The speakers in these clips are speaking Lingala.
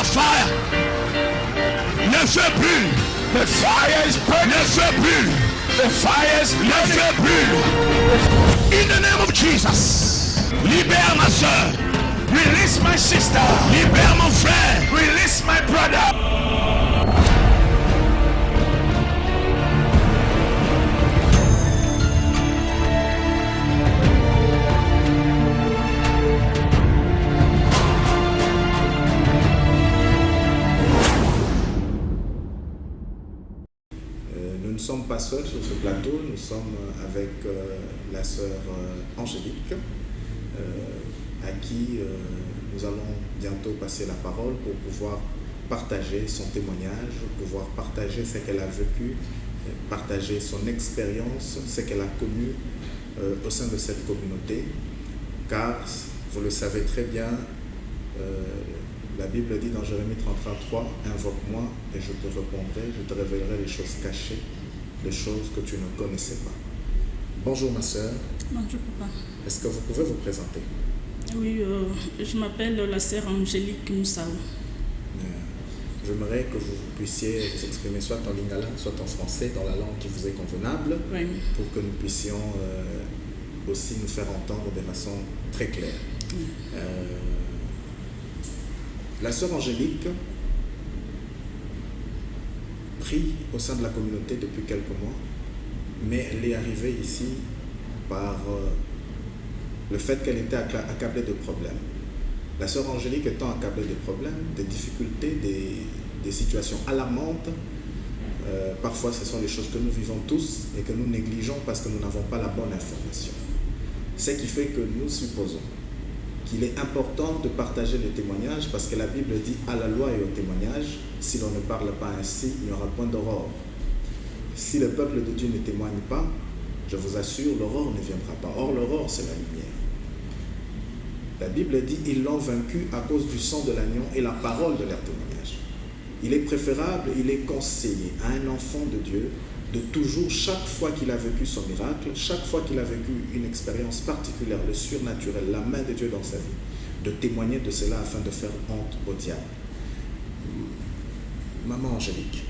la fire. Le feu brûle. The fire is burning. Le feu brûle. The fire is Le burning. feu brûle. In the name of Jesus. Libère ma soeur. Release my sister. Libère mon frère. Release my brother. Nous ne sommes pas seuls sur ce plateau, nous sommes avec la sœur Angélique, à qui nous allons bientôt passer la parole pour pouvoir partager son témoignage, pouvoir partager ce qu'elle a vécu, partager son expérience, ce qu'elle a connu au sein de cette communauté. Car, vous le savez très bien, la Bible dit dans Jérémie 33, « Invoque-moi et je te répondrai, je te révélerai les choses cachées, les choses que tu ne connaissais pas. » Bonjour ma sœur. Bonjour papa. Est-ce que vous pouvez vous présenter? Oui, je m'appelle la sœur Angélique Moussao. J'aimerais que vous puissiez vous exprimer soit en lingala, soit en français, dans la langue qui vous est convenable, Oui. pour que nous puissions aussi nous faire entendre de façon très claire. La sœur Angélique prie au sein de la communauté depuis quelques mois, mais elle est arrivée ici par le fait qu'elle était accablée de problèmes. La sœur Angélique étant accablée de problèmes, des difficultés, des situations alarmantes, parfois ce sont des choses que nous vivons tous et que nous négligeons parce que nous n'avons pas la bonne information. Ce qui fait que nous supposons qu'il est important de partager les témoignages parce que la Bible dit à la loi et au témoignage, si l'on ne parle pas ainsi, il n'y aura point d'aurore. Si le peuple de Dieu ne témoigne pas, je vous assure, l'aurore ne viendra pas. Or, l'aurore, c'est la lumière. La Bible dit, ils l'ont vaincu à cause du sang de l'agneau et la parole de leur témoignage. Il est préférable, il est conseillé à un enfant de Dieu de toujours, chaque fois qu'il a vécu son miracle, chaque fois qu'il a vécu une expérience particulière, le surnaturel, la main de Dieu dans sa vie, de témoigner de cela afin de faire honte au diable. Maman Angélique,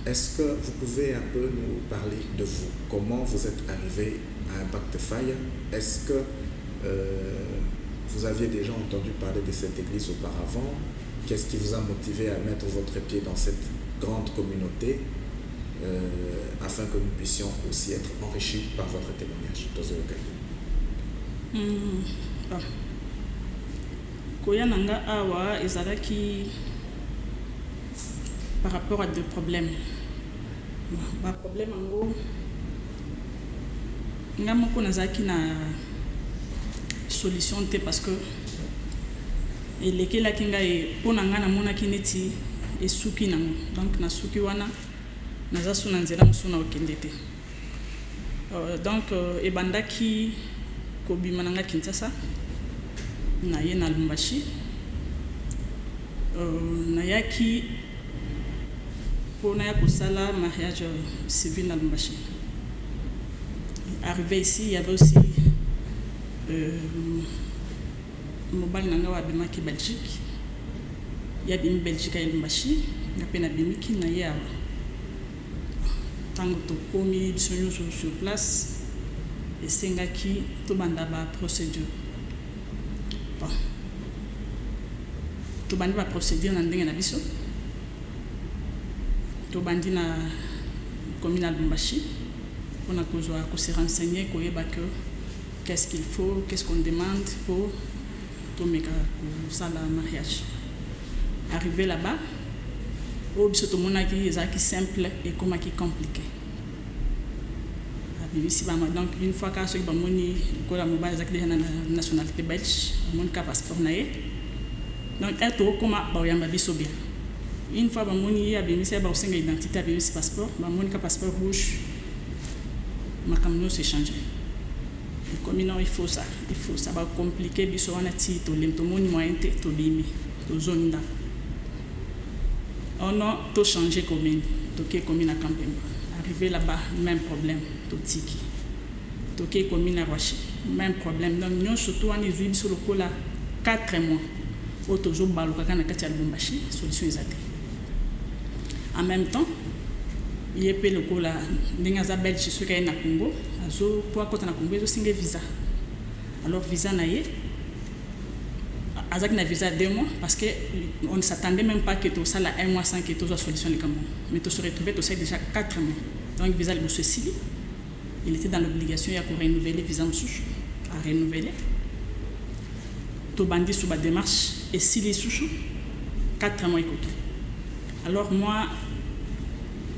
est-ce que vous pouvez un peu nous parler de vous? Comment vous êtes arrivée à Impact Fire? Est-ce que vous aviez déjà entendu parler de cette église auparavant? Qu'est-ce qui vous a motivé à mettre votre pied dans cette grande communauté afin que nous puissions aussi être enrichis par votre témoignage? Koya nanga awa ezalaki par rapport à des problèmes. Ba problème ango nga moko nazaki na solution te parce que elekelaki ngai mpona nga namonaki neti esuki nango, donc nasuki wana naza so na nzela mosusu na okende te. Donc ebandaki kobima na nga Kinshasa naye na Lubumbashi, nayaki mpona ya kosala mariage civil na Lubumbashi. Arrivé ici, il y avait aussi mobile nanga wa bimaki Belgique. Il y a bimi Belgique à Lubumbashi, na pena bimiki na ya tango to komi bisonyo sur place et sengaki to banda ba procédure. Bon. To bandi ba procédure na ndenge na biso. To bandi na commune à Lubumbashi. On a besoin de se renseigner, qu'est-ce qu'il faut, qu'est-ce qu'on demande pour ça le mariage. Arrivé là-bas, tout le monde a dit que c'est simple et comme qui compliqué. Donc une fois que j'ai la nationalité belge, mon passeport naé. Donc être comme une fois que j'ai une identité, j'ai passeport, mon passeport rouge. Ma camion s'est changé. Comme il faut ça, va compliquer, biso wana ti to lem to moni moyen to bimi, to zone da. On a tout changé commune, to ke commune à Campemba. Arrivé là-bas, même problème, to tiki. To ke commune à Roche, même problème. Donc nous surtout on est venu sur le coup là 4 mois. oyo tozobaluka kaka na kati ya lubumbashi solution eza te. En même temps ye mpe lokola ndenge aza belge soki aye na Congo po akota na Congo ezosinga visa. Alors visa na ye azaki na visa 2 mois parce qu'on ne s'attendait même pas que tout ça là 1 mois sans que tout soit solution les Cameroun. Mais tout se retrouvait tout ça déjà 4 mois. Donc visa le Sicile, il était dans l'obligation de renouveler visa moussouche, à renouveler. Tout bandit sous la démarche et si les souchou 4 mois écoute. Alors moi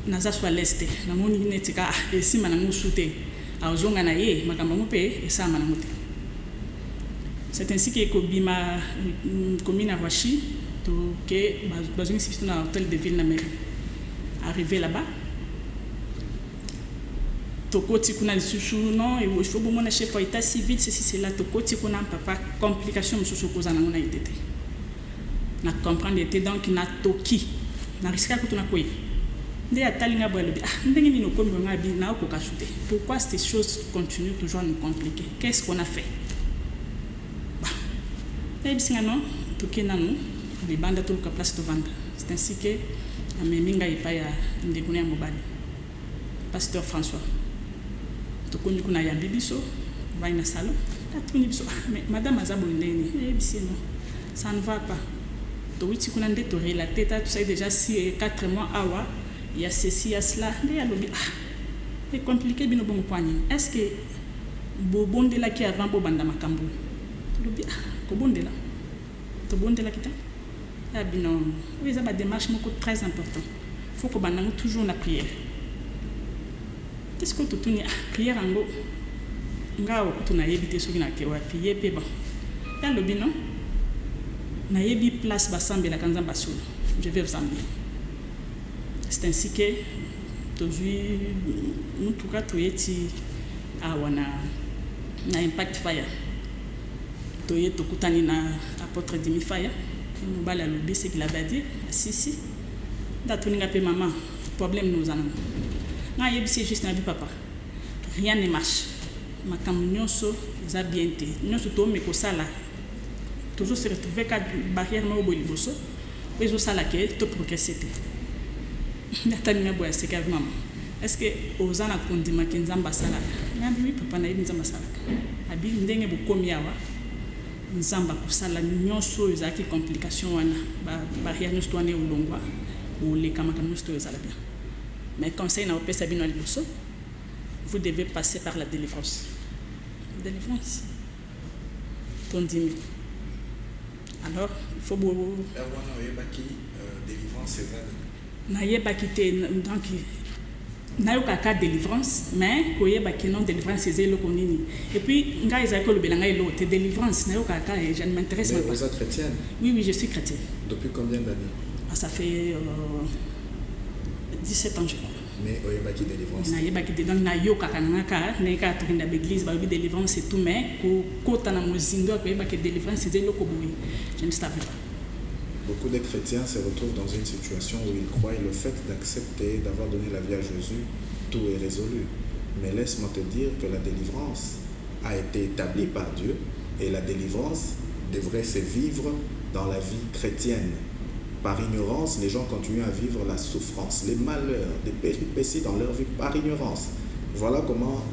naza soit l'est, na moni netika et si manangu souté a ozonga na ye makamba mpe et ça manangu. C'est ainsi que Kobima commune à Roachi, dans une institution dans l'hôtel de ville d'Amérique. Arrivé là-bas, Toko Tikuna le Souchou, non, il faut que mon chef état civil, c'est là, Toko Tikuna, papa, complication, M. Souchou, ça n'a été. Na comprendre était donc na Toki, na risque à tout na quoi. Dès à Talinga Boelobi, ndenge nous comme on a dit, na au cachuté. Pourquoi ces choses continuent toujours à nous compliquer? Qu'est-ce qu'on a fait? C'est ainsi que Meminga Ipaya Ndekune Mobali, Pasteur François. Tokoni kuna ya bibiso, va na salon. Mais Madame Azabo Ndeni, ça ne va pas. Towichi kuna nde to relater tout ça déjà 4 mois awa, il y a ceci, il y a cela, il y a lobby. C'est compliqué bino bon poignet. Est-ce que Bobonde là qui avant Bobanda Makambo? Lobby Bondela. To bondela kita. Ah bien non. Oui, ça va démarche très important. Faut que nous toujours la prière. Qu'est-ce que tu tournes prière en go? Ngao que tu n'as évité ce qui n'a que prier pe bon. Dans le binon, n'a yebi place basambe la kanza basoul. Je vais vous emmener. C'est ainsi que aujourd'hui nous tout cas tu eti a wana na impact fire. Toye tokutani na apôtre Dimi Faya mobala lobi ce qu'il avait dit si datuninga pe maman problème nous en na yebisi juste na bi papa rien ne marche makambo nyonso za bien te nyonso to me ko sala toujours se retrouver ka barrière ma obo liboso ezo sala ke to progresser te datuninga boya se ka maman est-ce que ozana kondima kenzamba sala na bi papa na yebi nzamba sala abi ndenge bu komi awa nzamba kusala nyonso ezaki complication wana barrière nyonso wana ulongwa oleka makambo nyonso ezala bien. Mais conseil na opesa bino liboso, vous devez passer par la délivrance. Délivrance. Tondimi. Alors, il faut beaucoup. Délivrance c'est ça. Na yebaki te donc na yo kaka délivrance mais koyeba que non délivrance c'est le konini et puis nga ezaki kolobela ngai lo te délivrance na yo kaka et je ne m'intéresse pas. Vous êtes chrétienne? Oui, je suis chrétienne. Depuis combien d'années? Ça fait 17 ans je crois. Mais oyebaki délivrance. Na yebaki de donc na yo kaka nanga na ka to kenda l'église ba délivrance c'est tout mais ko kota na mozindo koyebaki délivrance c'est le koboui. Je ne savais pas. Beaucoup de chrétiens se retrouvent dans une situation où ils croient le fait d'accepter, d'avoir donné la vie à Jésus, tout est résolu. Mais laisse-moi te dire que la délivrance a été établie par Dieu et la délivrance devrait se vivre dans la vie chrétienne. Par ignorance, les gens continuent à vivre la souffrance, les malheurs, des péripéties dans leur vie par ignorance. Voilà comment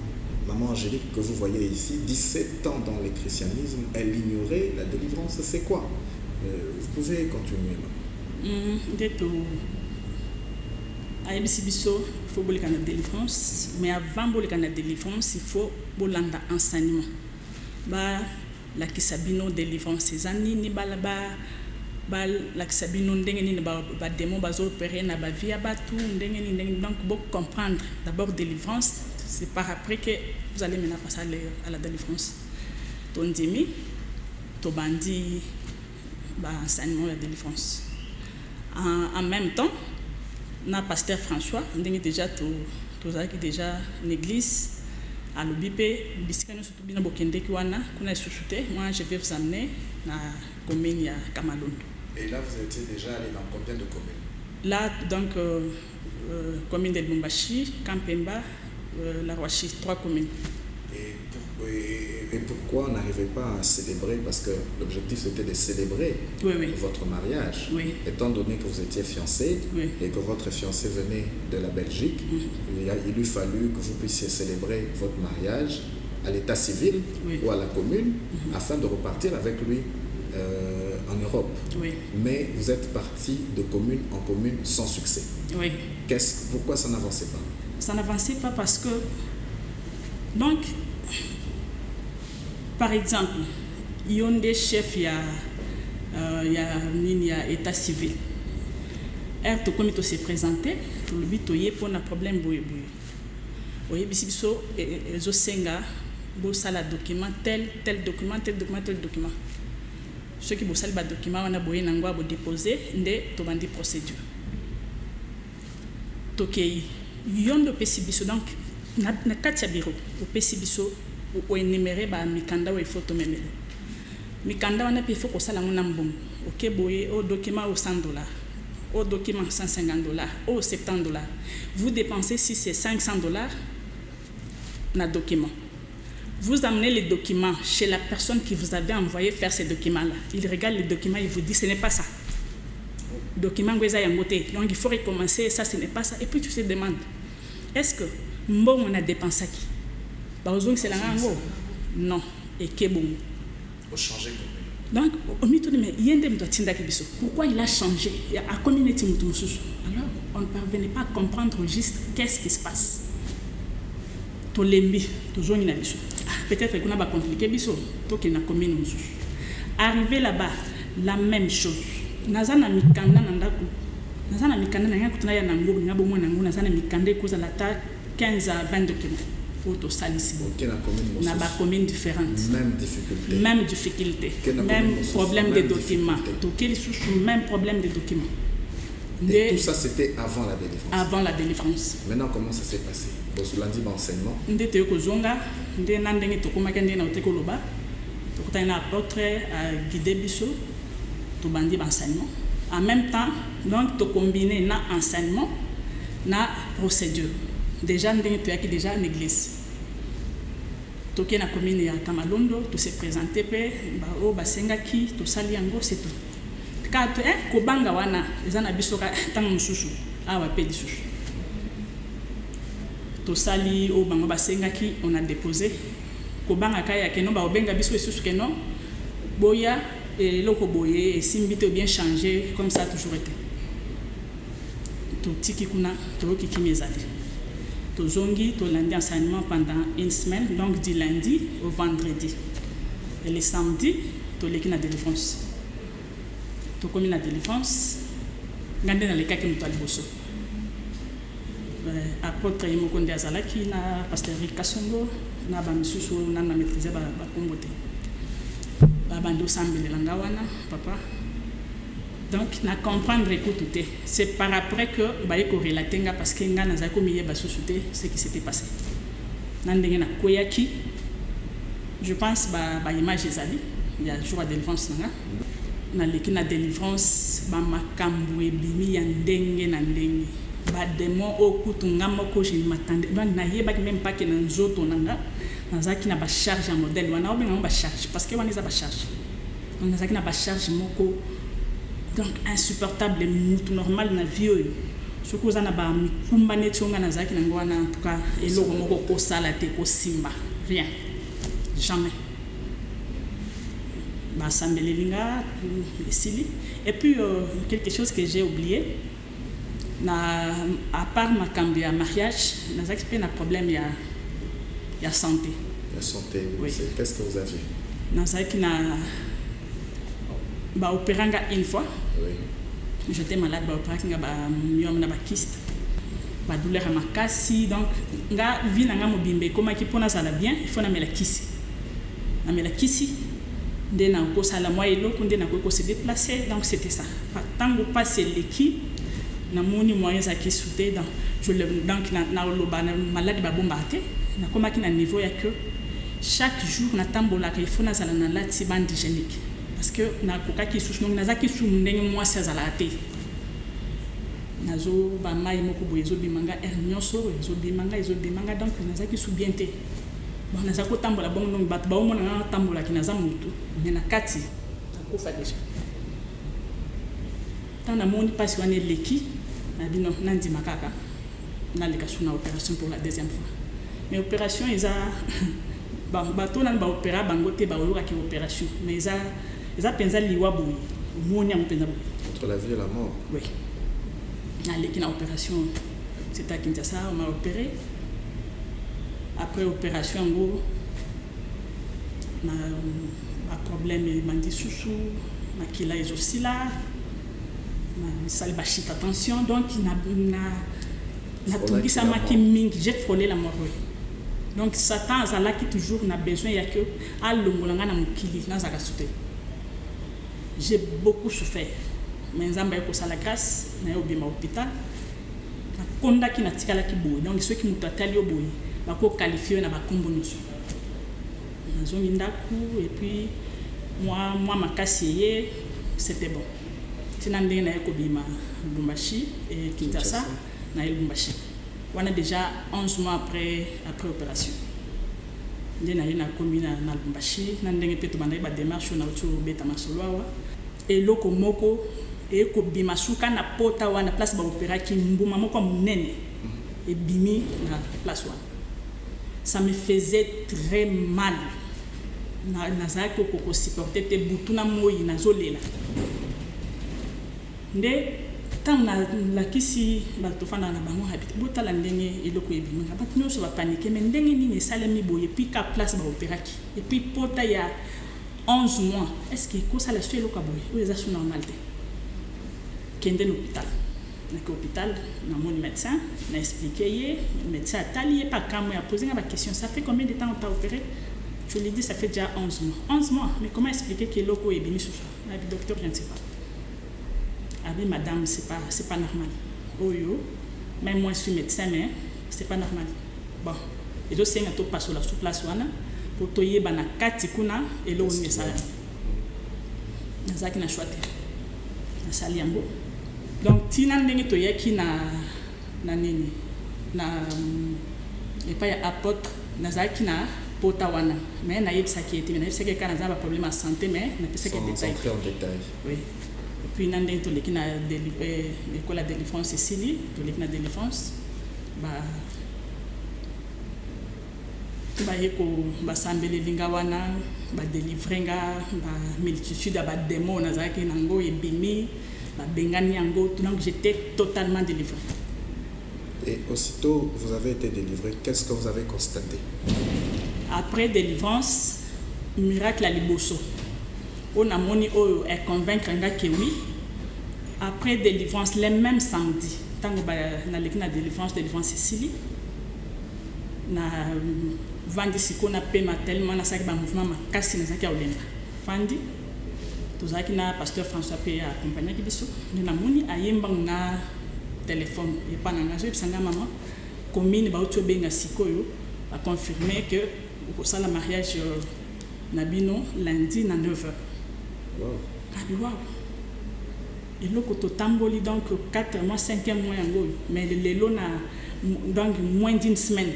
maman Angélique que vous voyez ici, 17 ans dans le christianisme, elle ignorait la délivrance. C'est quoi? Vous pouvez continuer. Il faut que la délivrance, mais avant que la délivrance, il faut que l'enseignement. La kisabino délivrance, c'est années, la kisabino ndengeni ba démon bazo opérer na ba vie abatu ndengeni donc beaucoup comprendre d'abord délivrance, c'est par après que vous allez maintenant passer à la délivrance. Tondimi, tobandi enseignement de la délivrance. En même temps, na pasteur François, on a déjà déjà l'église à l'Obipé, moi je vais vous amener à la commune de Kamalondo. Et là, vous étiez déjà allé dans combien de communes? Là, donc, commune de Lubumbashi, Kampemba, la Roachi, 3 communes. Et Et pourquoi on n'arrivait pas à célébrer? Parce que l'objectif c'était de célébrer votre mariage. Oui. Étant donné que vous étiez fiancés et que votre fiancé venait de la Belgique, il lui fallu que vous puissiez célébrer votre mariage à l'état civil ou à la commune afin de repartir avec lui en Europe. Oui. Mais vous êtes parti de commune en commune sans succès. Oui. Pourquoi ça n'avançait pas? Ça n'avançait pas parce que, donc, par exemple, il y a des chefs, il y a état civil. Et comme il s'est présenté, le but est pour un problème. Oui, biso ezo senga bo sala document tel document. Ceux qui bossent le document on a boye nangwa bo déposer nde to bandi procédure. Tokei yondo pesibiso donc na katia bureau au pesibiso o énumérer ba mikanda wa photo memele. Mikanda wana pe faut ko sala ngona mbongo. OK boye au document au $100. Au document $150, au $70. Vous dépensez si c'est $500 dans le document. Vous amenez les documents chez la personne qui vous avait envoyé faire ces documents-là. Il regarde les documents, il vous dit ce n'est pas ça. Document donc il faut recommencer, ça ce n'est pas ça. Et puis tu te demandes, est-ce que bon on a dépensé qui? C'est la non. Et que bon. Faut changer. Donc, pourquoi il a changé? Alors, on ne parvenait pas à comprendre juste qu'est-ce qui se passe. Peut-être qu'on a compliqué, arrivé là-bas, la même chose. Nazana mikanda nandaku. Nazana mikanda nanga kutana ya nango ngabo mwana nango nazana mikanda cause la ta 15 à 20 documents. Auto salisi. On a pas commune différentes. Même difficulté. Même problème de documents. Donc quel est même problème de documents. Et tout ça c'était avant la délivrance. Avant la délivrance. Maintenant comment ça s'est passé? Vous l'avez dit enseignement. Ndete ko zonga, nde nandenge tokoma kende na oteko loba. Tokota na apôtre à guider biso. To bandi enseignement. En même temps, donc to combiner na enseignement na procédure. Déjà nous avons déjà en église. Toké na commune ya Kamalondo, tout s'est présenté pe ba basengaki, to sali yango c'est tout. Ka to ko banga wana ezana bisoka tang mususu awa pe lisusu. To sali o bango basengaki, on a déposé ko banga kaya keno ba obenga biso lisusu keno boya et loko boye et simbite bien changé comme ça a toujours été. To tiki kuna to kiki mezali. Zongi, to lundi enseignement pendant une semaine, donc du lundi au vendredi. Et le samedi, to l'équipe de délivrance. To comme la délivrance, gardez dans les cas qui nous toile bosso. Apôtre Yimokonde Azalaki, na pasteur Kasongo, na bamisusu na maîtriser ba kombote. Ba bando sambele langawana, papa. Donc, na comprendre tout. C'est par après que je relater parce que nga naza ko miye ba société ce qui s'était passé. Nandenge na koyaki. Je pense ba image ezali, il y a jour de délivrance nga. Na leki na délivrance ba makambo ebimi ya ndenge na ndenge. Ba démon okutunga moko je ne m'attendais. Donc na yeba même pas que na nzoto nanga nazaki na ba charge en modèle wana obenga ba charge parce que wana za ba charge. Donc nazaki na ba charge moko donc insupportable mutu normal na vie oyo soko za na ba mikumba neti onga nazaki na ngwana en tout cas eloko moko ko sala te ko simba rien jamais ba sambele linga esili et puis quelque chose que j'ai oublié na à part ma cambia mariage nazaki pe na problème ya santé. La santé, oui. Qu'est-ce que vous aviez? Nazaki na ba opéranga une fois. Oui. J'étais malade ba opéranga ba myome na ba kyste. Ba douleur à ma kasi donc nga vie na nga mobimbe koma ki pona ça la bien, il faut na mela kisi. Na mela kisi nde na ko sala moi eloko nde na ko se déplacer donc c'était ça. Tango passer l'équipe na moni moyens à qui souter donc je le donc na loba na malade ba bombate na koma ki na niveau ya que chaque jour na tambola il faut na sala na lati bande hygiénique. Parce que na koka ki sous non nazaki sous ndenge moi ça zalate nazo ba mai moko boyezo bimanga ernyoso ezo bimanga donc nazaki sous bienté bon naza kotambola bongo donc bato baomona nga natambolaki naza motu me na kati nakufa déjà ntango namoni mpasi wana eleki nabi non nandima kaka naleka so na opération pour la deuxième fois mais opération eza bato nani baopéra bango te baoyokaki opération mais eza mpenza liwa boye omoni yango mpenza boye entre la vie et la mort. oui naleki na opération c'était à Kinshasa on m'a opéré après opération yango na problème ebandi susu makila ezosila misali bachita tension donc natungisamaki mingi j'ai frôlé la mort oui. Donc Satan azalaki toujours na besoin ya que alongola nga na mokili nazaka soute j'ai beaucoup souffert mais nzamba ekosala grâce na yo bima hôpital nakondaki natikalaki boye donc soki moto atali yo boye bakoqualifie na bakombo nyonso nazongi ndaku et puis moi makasi ye c'était bon tina ndenge na ye kobima Lubumbashi et Kinshasa na ye Lubumbashi wana déjà 11 mois après opération nde na ye nakomi na Lubumbashi na ndenge mpe tobandaki badémarche na uti obeta masolo awa eloko moko ekobima suka na pota wana place baopéraki mbuma moko ya monene ebimi na place wana ça me faisait très mal nazalaki okokosupporte te butu na moi nazolela nde ntango nalakisi bato fanda na bango habite botala ndenge eloko ebimaka bato nyonso bapanike me ndenge nini esalemi boye epuis ka place baopéraki epuis pota ya 11 mois est-ce que ekosala so eloko boye oyo eza so normal te kende na hôpital nake hôpital namoni médecin na expliqué ye médecin atali ye pakamo ya posé nga baquestion ça fait combien de temps on t'a opéré je lui dis ça fait déjà 11 mois mais comment expliquer que eloko ebimi susu na bi docteur je ne sais pas. Ah oui, madame, c'est pas normal. Oh yo, même moi je suis médecin, mais c'est pas normal. Bon, et donc c'est un peu pas sur la sous-place pour toyer bana kati kuna et là on est ça. Nazaki na choité. Na saliambo. Donc tina ndenge toyaki na nini na et pas ya apôtre nazaki na pota wana mais na yebisa ki était mais na yebisa que kana za ba problème à santé mais na pesa que détail. Sans entrer en détail. Oui. Puis nandeng to leki na école de délivrance Cécilie to leki na délivrance ba yeko basambele linga wana ba délivrenga ba multitude ba démons nazaki nango ebimi ba bengani yango donc j'étais totalement délivré. Et aussitôt vous avez été délivré, qu'est-ce que vous avez constaté? Après délivrance miracle à liboso. On a moni oyo est convaincre nga que oui. Après délivrance les mêmes samedi tango ba na leki na délivrance Cécilie na vandi sikona pema tellement na saki ba mouvement makasi na saki ya olemba fandi tozaki na pasteur François pe accompagner ki biso na moni ayemba na téléphone et pas na ngazo bisanga maman commune ba uto benga sikoyo a confirmé que au sala mariage nabino lundi na 9h. Wow. Ah wow. Et le côté tamboli donc 4 mois 5e mois yango mais le lot na donc moins d'une semaine.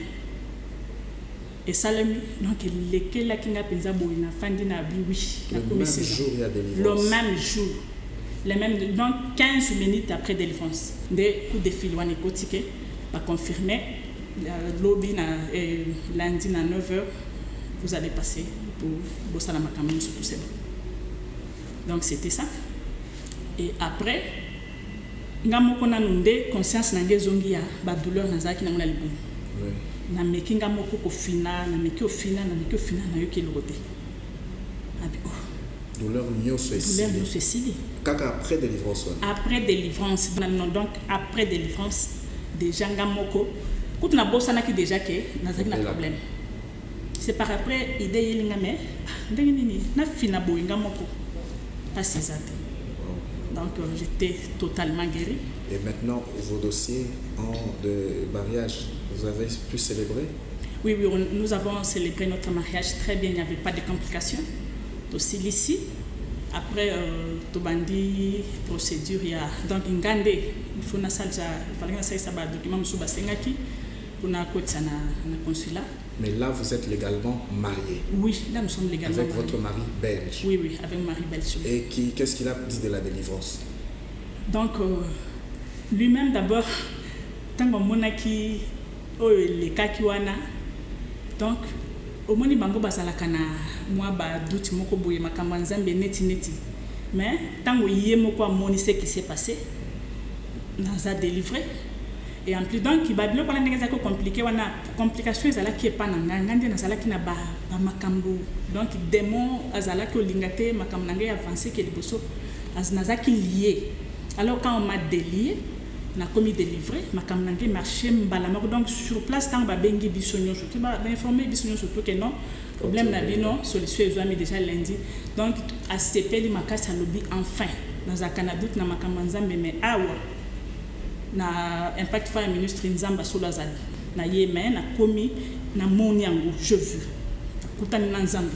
Et salami donc lequel la kinga penza boy na fandi na bi oui le même jour il y a délivrance. Le même jour. Les mêmes donc 15 minutes après délivrance. Des coups de fil wana kotike ba confirmer lobby na lundi na 9h vous allez passer pour bosala makambo sur tout ça. Donc c'était ça. Et après ngamoko na nunde conscience na ngezongi ya ba douleur nazaki na mona libu. Oui. Na meki ngamoko ko fina na meki ofina na yoki lokote. Abi oh. Douleur nyoso Cécilie. Kaka après délivrance. Après délivrance non donc après délivrance déjà ngamoko kuti na bossa na ki déjà que nazaki na problème. C'est par après idée yelinga mais ndenge nini na fina boy ngamoko pas ça. Donc j'étais totalement guérie. Et maintenant, vos dossiers de mariage, vous avez pu célébrer? Oui, nous avons célébré notre mariage très bien, il n'y avait pas de complications. Aussi ici, après Tobandi, procédure, il y a donc une grande, il faut que ça document pour na consulat. Mais là, vous êtes légalement marié. Oui, là nous sommes légalement avec mariés. votre mari belge. Oui, oui, avec mari belge. Oui. Et qu'est-ce qu'il a dit de la délivrance? Donc, lui-même d'abord, tant que monaki, les cas qui wana, donc, au moni bango bazalaka na moi ba doute moko boye makambo nzambe neti. Mais tant que yé moko amoni ce qui s'est passé, naza délivré. Et en plus donc il va bien qu'on a des compliqué wana complication ezala qui est pas nanga ngande nazala ki na ba makambo donc démon azala ki olingate makambo nanga avancé que liboso aznaza ki lié. Alors quand on m'a délié na commis délivré makambo nanga marché mbala mako donc sur place tant ba bengi bisonyo surtout ba informer bisonyo surtout que non problème na bino solution ezwami déjà lundi donc a sepeli makasa lobby enfin nazaka na doute na makambo nzambe mais awa na impact fire ministre nzamba solazali na yemen na komi na moni yango je veux kutani na nzambe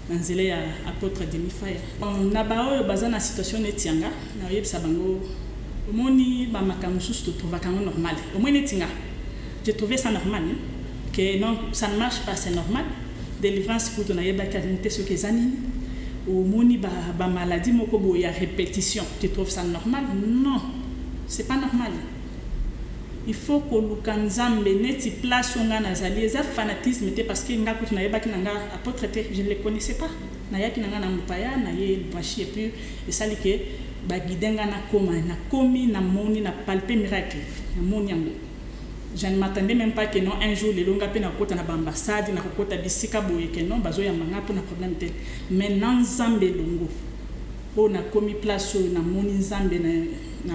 na nzela ya apôtre Demi Fire na bao baza na situation netianga na yebisa bango moni ba makambo susu to trouva kango normal au moins netinga j'ai trouvé ça normal que non ça ne marche pas c'est normal délivrance pour ton ayeba qualité ce que zanini au moni ba maladie moko boya répétition tu trouves ça normal non. C'est pas normal. Il faut que le nzambe neti place on a nazali ça fanatisme était parce que nga kutu na yeba kinanga apôtre je ne le connaissais pas. Na yaki nanga na mpaya na ye bashi et puis et ça li que ba gidenga na koma na komi na moni na palper miracle na moni yango. Je ne m'attendais même pas que non un jour les longa pe na kota na ambassade na kota bisika boye que non bazo ya manga pour na problème tel. Mais nan nzambe longo. Po na komi place na moni nzambe na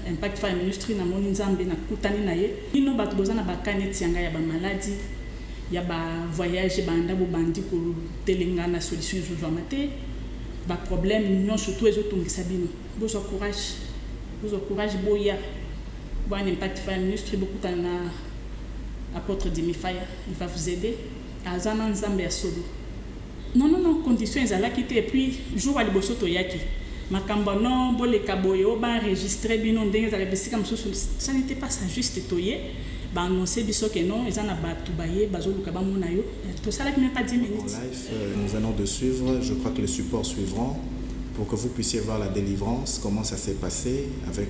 impact fire ministry na moni nzambe na kutani na ye ino bato bozana bakane tianga ya ba maladie ya ba voyage banda bo bandi ko telenga na solution zo mate ba problème non surtout ezotungisa bino bozo courage boya bon impact fire ministry beaucoup na apôtre Demi Fire il va vous aider azana nzambe ya solo non condition ezala kité et puis jour ali bosoto yaki makambo non boleka boye ba enregistrer bino ndenge za rebisika msusu ça n'était pas ça juste toye ba annoncer biso que non ezana batu baye bazoluka ba mona yo tout ça là qui n'est pas 10 minutes live nous venons de suivre je crois que les supports suivront pour que vous puissiez voir la délivrance comment ça s'est passé avec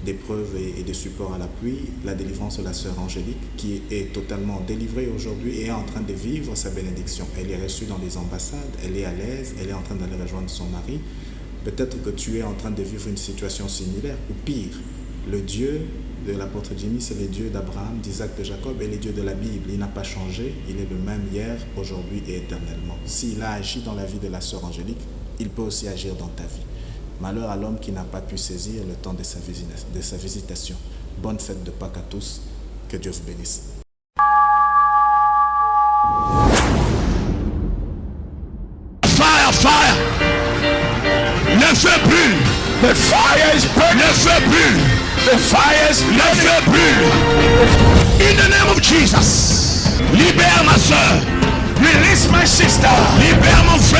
des preuves et des supports à l'appui la délivrance de la sœur Angélique qui est totalement délivrée aujourd'hui et est en train de vivre sa bénédiction. Elle est reçue dans les ambassades, elle est à l'aise, elle est en train d'aller rejoindre son mari. Peut-être que tu es en train de vivre une situation similaire ou pire. Le Dieu de l'apôtre Jimmy, c'est le Dieu d'Abraham, d'Isaac, de Jacob et le Dieu de la Bible. Il n'a pas changé, il est le même hier, aujourd'hui et éternellement. S'il a agi dans la vie de la sœur Angélique, il peut aussi agir dans ta vie. Malheur à l'homme qui n'a pas pu saisir le temps de sa visitation. Bonne fête de Pâques à tous. Que Dieu vous bénisse. Fire! Le feu brûle! The fire is burning. Le feu brûle! The fire is Le burning. feu brûle! In the name of Jesus! Libère ma soeur! Release my sister. Libère mon frère!